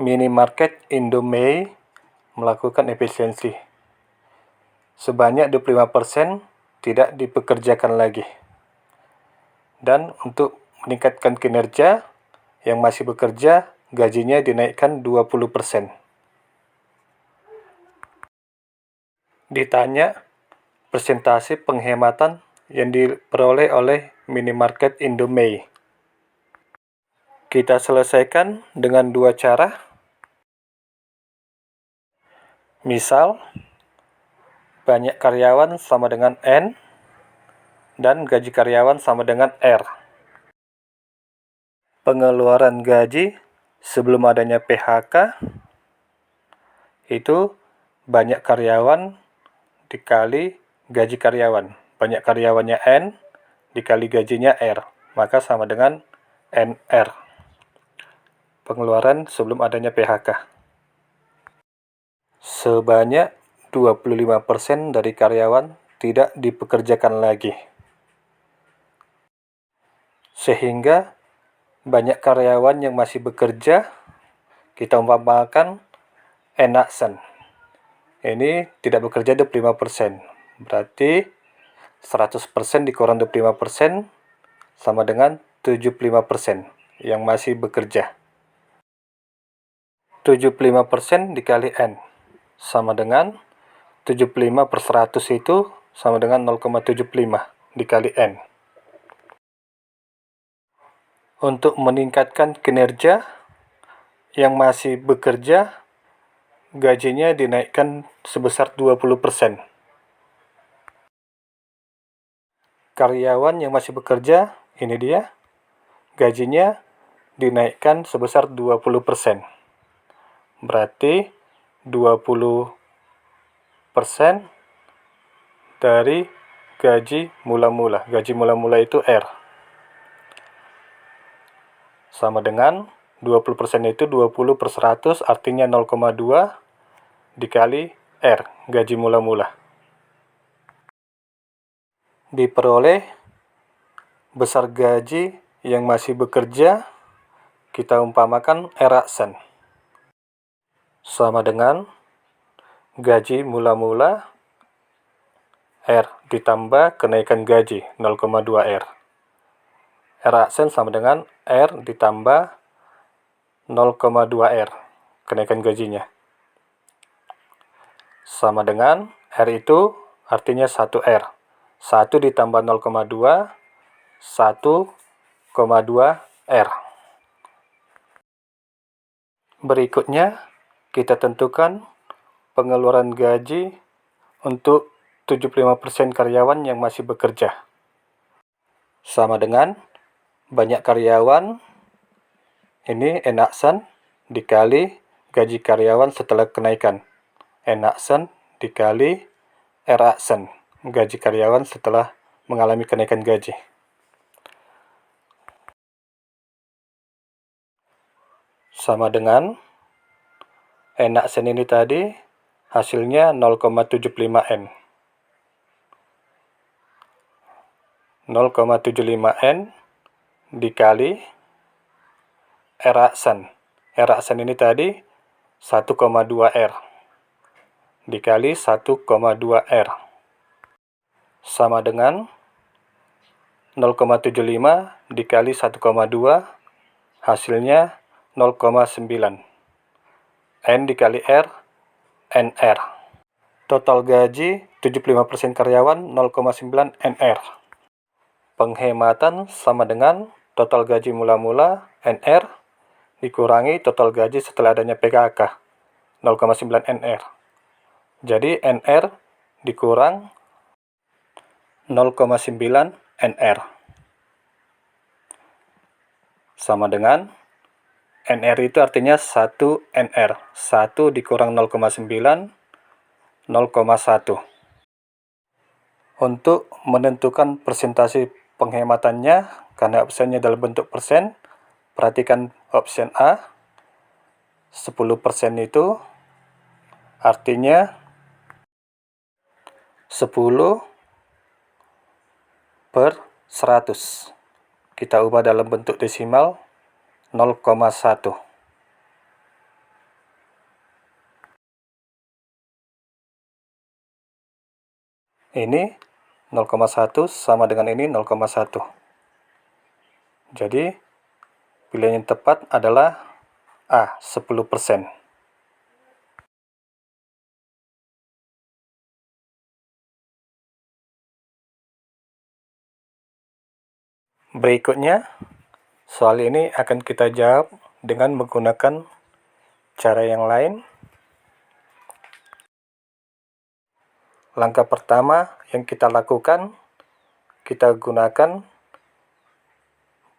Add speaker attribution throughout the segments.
Speaker 1: Minimarket Indomie melakukan efisiensi. Sebanyak 25% tidak dipekerjakan lagi. Dan untuk meningkatkan kinerja, yang masih bekerja, gajinya dinaikkan 20%. Ditanya persentase penghematan yang diperoleh oleh minimarket Indomie. Kita selesaikan dengan dua cara. Misal, banyak karyawan sama dengan N, dan gaji karyawan sama dengan R. Pengeluaran gaji sebelum adanya PHK itu banyak karyawan dikali gaji karyawan. Banyak karyawannya N dikali gajinya R, maka sama dengan NR. Pengeluaran sebelum adanya PHK. Sebanyak 25% dari karyawan tidak dipekerjakan lagi. Sehingga banyak karyawan yang masih bekerja, kita umpamakan Enaksen. Ini tidak bekerja 25%. Berarti 100% dikurang 25% sama dengan 75% yang masih bekerja. 75% dikali N sama dengan 75 per 100 itu sama dengan 0,75 dikali N. Untuk meningkatkan kinerja, yang masih bekerja, gajinya dinaikkan sebesar 20%. Karyawan yang masih bekerja, ini dia, gajinya dinaikkan sebesar 20%. Berarti 20% dari gaji mula-mula. Gaji mula-mula itu R. Sama dengan 20% itu 20 per 100, artinya 0,2 dikali R, gaji mula-mula. Diperoleh besar gaji yang masih bekerja, kita umpamakan Eraksen. Sama dengan gaji mula-mula R ditambah kenaikan gaji 0,2 R. Eraksen sama dengan R ditambah 0,2 R, kenaikan gajinya. Sama dengan R itu artinya 1 R. 1 ditambah 0,2, 1,2 R. Berikutnya, kita tentukan pengeluaran gaji untuk 75% karyawan yang masih bekerja. Sama dengan banyak karyawan, ini Enaksen dikali gaji karyawan setelah kenaikan. Enaksen dikali Eraksen, gaji karyawan setelah mengalami kenaikan gaji. Sama dengan Enaksen ini tadi hasilnya 0,75 N. 0,75 N dikali Eraksen. Eraksen ini tadi 1,2 R dikali 1,2 R. Sama dengan 0,75 dikali 1,2, hasilnya 0,9. N dikali R, NR. Total gaji 75% karyawan 0,9 NR. Penghematan sama dengan total gaji mula-mula NR dikurangi total gaji setelah adanya PKK 0,9 NR. Jadi NR dikurang 0,9 NR. Sama dengan NR itu artinya 1 NR. 1 dikurang 0,9, 0,1. Untuk menentukan persentase penghematannya, karena opsinya dalam bentuk persen, perhatikan option A. 10% itu artinya 10 per 100. Kita ubah dalam bentuk desimal 0,1. Ini 0,1 sama dengan ini 0,1. Jadi, pilihan yang tepat adalah A, 10%. Berikutnya, soal ini akan kita jawab dengan menggunakan cara yang lain. Langkah pertama yang kita lakukan, kita gunakan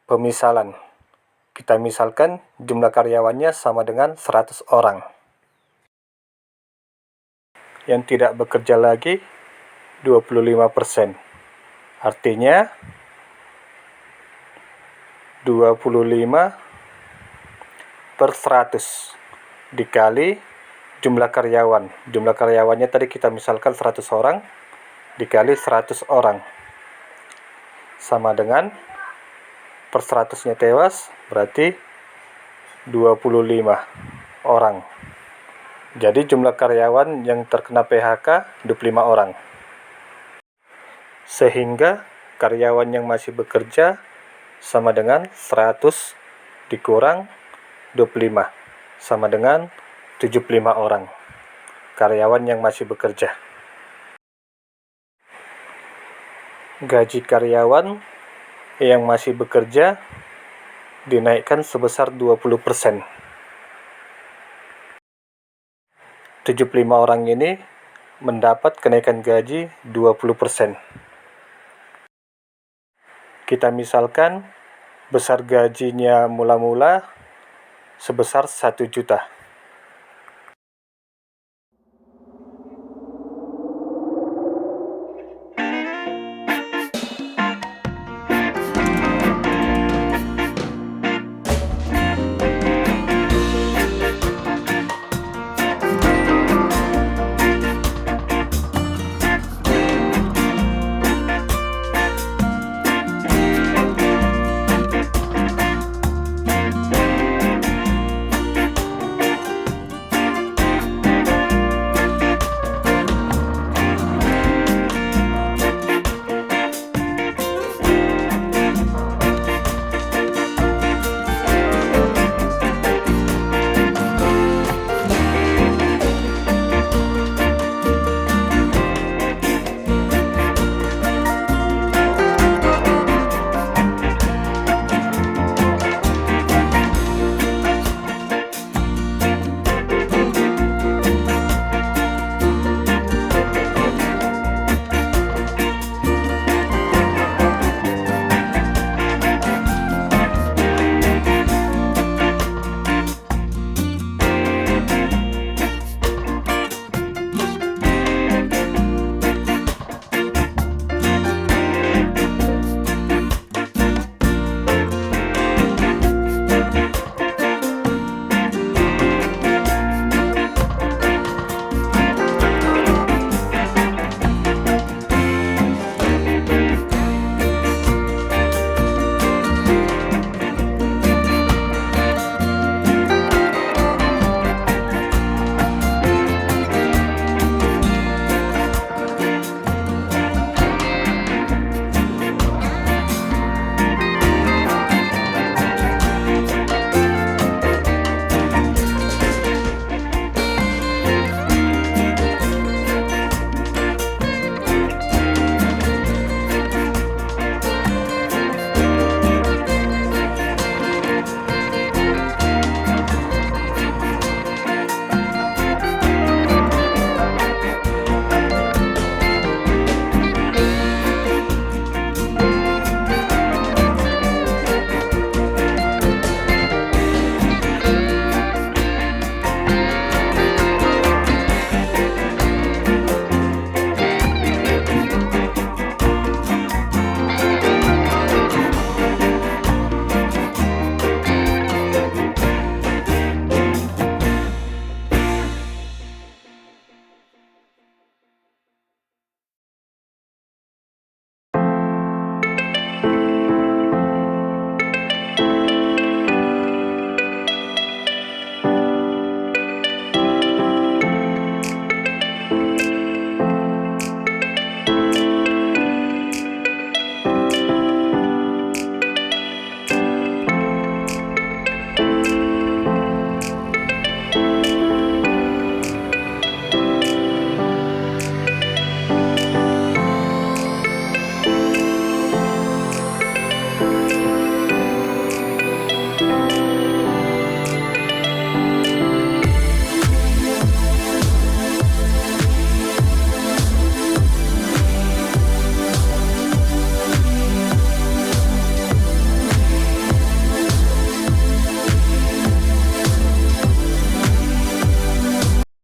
Speaker 1: pemisalan. Kita misalkan jumlah karyawannya sama dengan 100 orang. Yang tidak bekerja lagi 25%. Artinya 25 per 100 dikali jumlah karyawan. Jumlah karyawannya tadi kita misalkan 100 orang dikali 100 orang. Sama dengan per 100-nya tewas berarti 25 orang. Jadi jumlah karyawan yang terkena PHK 25 orang. Sehingga karyawan yang masih bekerja sama dengan 100 dikurang 25 sama dengan 75 orang karyawan yang masih bekerja. Gaji karyawan yang masih bekerja dinaikkan sebesar 20%. 75 orang ini mendapat kenaikan gaji 20%. Kita misalkan besar gajinya mula-mula sebesar 1 juta.